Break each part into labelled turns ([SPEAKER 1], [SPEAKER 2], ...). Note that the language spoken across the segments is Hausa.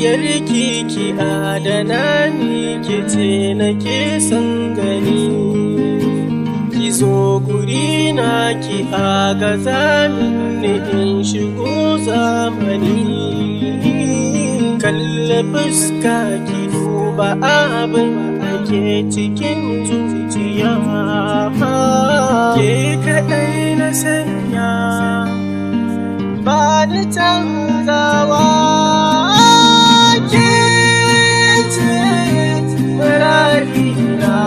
[SPEAKER 1] soyayyarki ki adana ni ke ce nake son gani ki zo gurina ki agaza mini in shigo zamani kalle fuska ki duba abin da ke cikin zuciya ke kaɗai na sanya ba ni canzawa ke ce muradina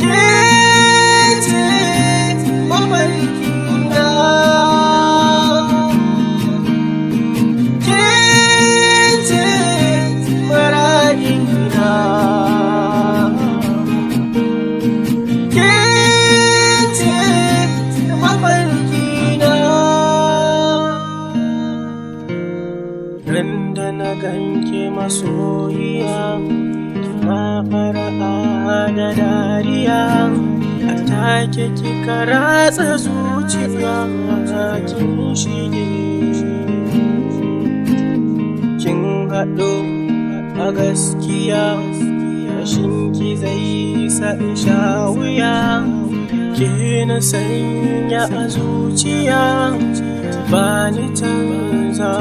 [SPEAKER 1] ke ce mafarkina ke ce muradina ke ce mafarkina. Randa na ganke masoyiya na fara'a da dariya a take kika ratsa zuciya kin shige kin haɗo a gaskiya rashin ki zai sa in sha wuya ke na sanya a zuciya ba ni canza